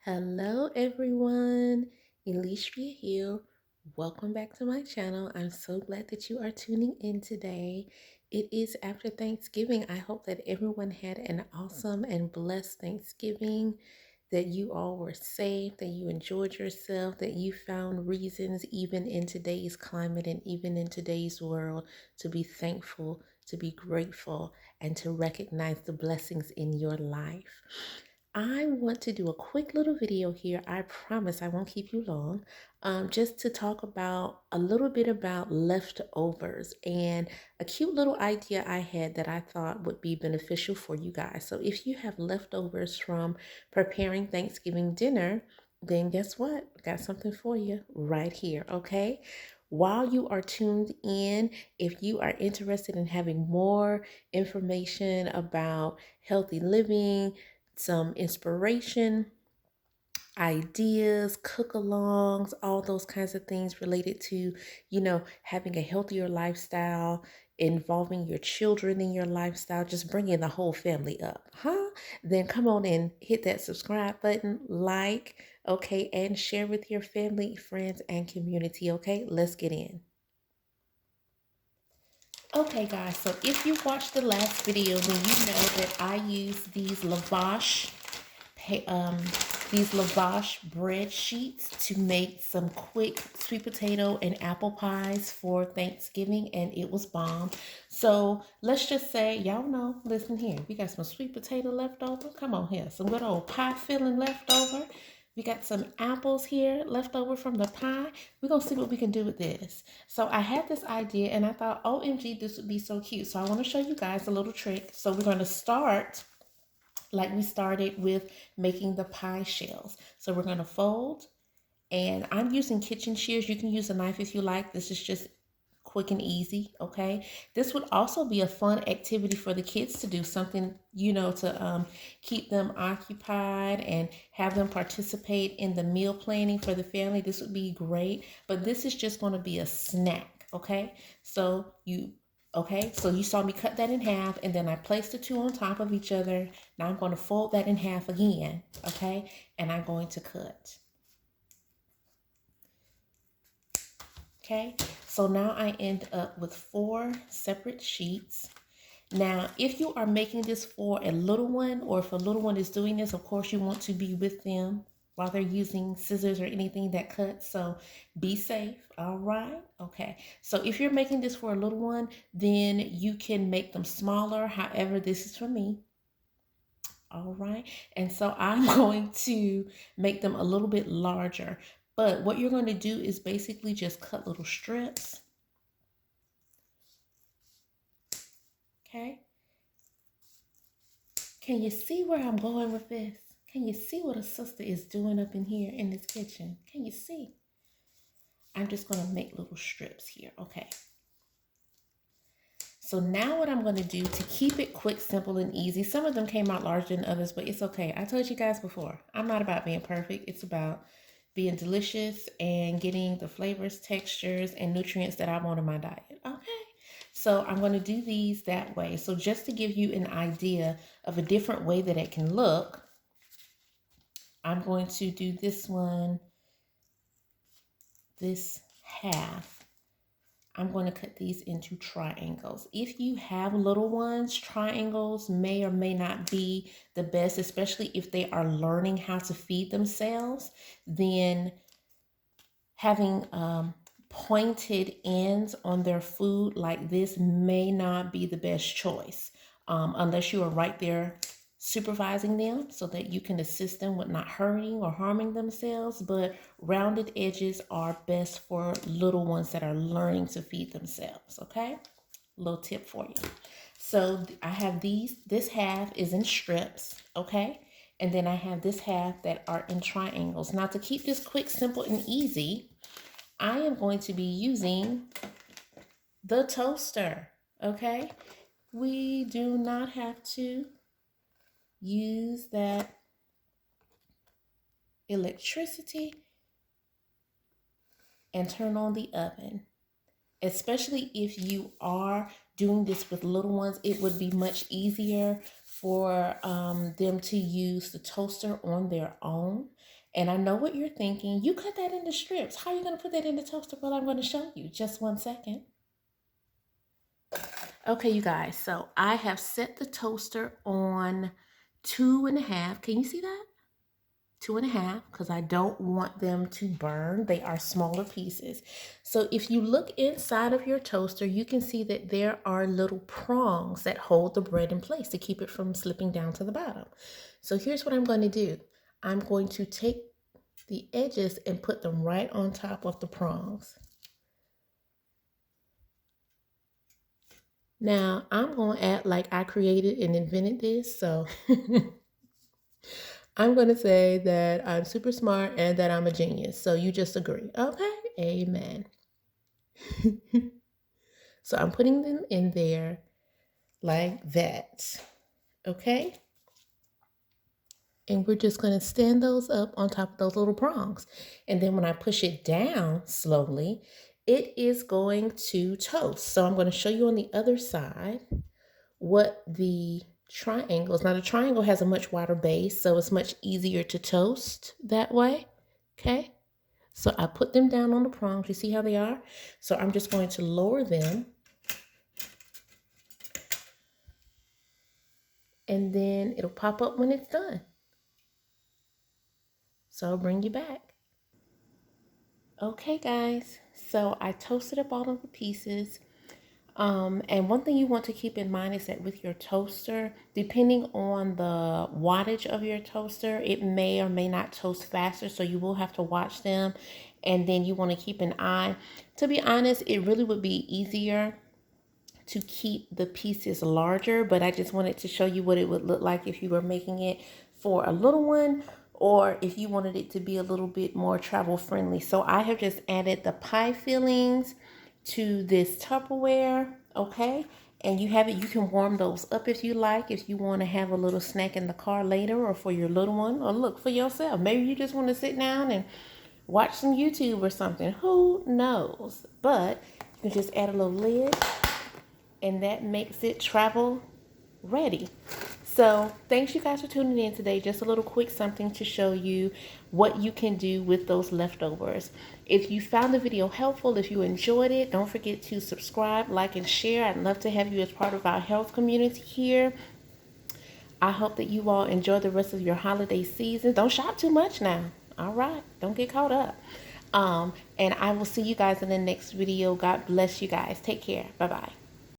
Hello everyone, Elistria here. Welcome back to my channel. I'm so glad that you are tuning in today. It is after Thanksgiving. I hope that everyone had an awesome and blessed Thanksgiving, that you all were safe, that you enjoyed yourself, that you found reasons even in today's climate and even in today's world to be thankful, to be grateful, and to recognize the blessings in your life. I want to do a quick little video here. I promise I won't keep you long. Just to talk about a little bit about leftovers and a cute little idea I had that I thought would be beneficial for you guys. So if you have leftovers from preparing Thanksgiving dinner, then guess what? Got something for you right here, okay? While you are tuned in, if you are interested in having more information about healthy living, some inspiration, ideas, cook-alongs, all those kinds of things related to, having a healthier lifestyle, involving your children in your lifestyle, just bringing the whole family up, huh? Then come on and hit that subscribe button, like, okay, and share with your family, friends, and community, okay? Let's get in. Okay, guys, so if you watched the last video, then you know that I use these lavash bread sheets to make some quick sweet potato and apple pies for Thanksgiving, and it was bomb. So let's just say, y'all know, listen here, we got some sweet potato left over. Come on here, some good old pie filling left over. We got some apples here left over from the pie. We're going to see what we can do with this. So I had this idea and I thought, OMG, this would be so cute. So I want to show you guys a little trick. So we're going to start like we started with making the pie shells. So we're going to fold, and I'm using kitchen shears. You can use a knife if you like. This is just quick and easy, okay? This would also be a fun activity for the kids to do, something, to keep them occupied and have them participate in the meal planning for the family. This would be great, but this is just going to be a snack, okay? So you saw me cut that in half, and then I placed the two on top of each other. Now I'm going to fold that in half again, okay? And I'm going to cut. Okay, so now I end up with 4 separate sheets. Now, if you are making this for a little one, or if a little one is doing this, of course you want to be with them while they're using scissors or anything that cuts. So be safe. All right. Okay. So if you're making this for a little one, then you can make them smaller. However, this is for me. All right. And so I'm going to make them a little bit larger. But what you're going to do is basically just cut little strips. Okay. Can you see where I'm going with this? Can you see what a sister is doing up in here in this kitchen? Can you see? I'm just going to make little strips here. Okay. So now what I'm going to do to keep it quick, simple, and easy. Some of them came out larger than others, but it's okay. I told you guys before, I'm not about being perfect. It's about being delicious and getting the flavors, textures, and nutrients that I want in my diet. Okay. So I'm going to do these that way. So just to give you an idea of a different way that it can look, I'm going to do this one, this half. I'm going to cut these into triangles. If you have little ones, triangles may or may not be the best, especially if they are learning how to feed themselves. Then having pointed ends on their food like this may not be the best choice, unless you are right there supervising them so that you can assist them with not hurting or harming themselves. But rounded edges are best for little ones that are learning to feed themselves. Okay, little tip for you. So I have this half is in strips, okay, and then I have this half that are in triangles. Now, to keep this quick, simple, and easy, I am going to be using the toaster. Okay, we do not have to use that electricity and turn on the oven. Especially if you are doing this with little ones, it would be much easier for them to use the toaster on their own. And I know what you're thinking. You cut that into strips. How are you going to put that in the toaster? Well, I'm going to show you. Just 1 second. Okay, you guys. So I have set the toaster on 2.5. Can you see that? 2.5, because I don't want them to burn. They are smaller pieces. So if you look inside of your toaster, you can see that there are little prongs that hold the bread in place to keep it from slipping down to the bottom. So here's what I'm going to do. I'm going to take the edges and put them right on top of the prongs. Now I'm going to act like I created and invented this. So I'm going to say that I'm super smart and that I'm a genius. So you just agree. Okay. Amen. So I'm putting them in there like that. Okay. And we're just going to stand those up on top of those little prongs. And then when I push it down slowly, it is going to toast. So I'm going to show you on the other side what the triangles. Now the triangle has a much wider base, so it's much easier to toast that way. Okay. So I put them down on the prongs. You see how they are? So I'm just going to lower them. And then it'll pop up when it's done. So I'll bring you back. Okay, guys. So I toasted up all of the pieces. And one thing you want to keep in mind is that with your toaster, depending on the wattage of your toaster, it may or may not toast faster. So you will have to watch them. And then you want to keep an eye. To be honest, it really would be easier to keep the pieces larger, but I just wanted to show you what it would look like if you were making it for a little one, or if you wanted it to be a little bit more travel friendly. So I have just added the pie fillings to this Tupperware, okay? And you have it, you can warm those up if you like, if you want to have a little snack in the car later, or for your little one, or look for yourself. Maybe you just want to sit down and watch some YouTube or something. Who knows? But you can just add a little lid, and that makes it travel ready. So thanks you guys for tuning in today. Just a little quick something to show you what you can do with those leftovers. If you found the video helpful, if you enjoyed it, don't forget to subscribe, like, and share. I'd love to have you as part of our health community here. I hope that you all enjoy the rest of your holiday season. Don't shop too much now. All right. Don't get caught up. And I will see you guys in the next video. God bless you guys. Take care. Bye-bye.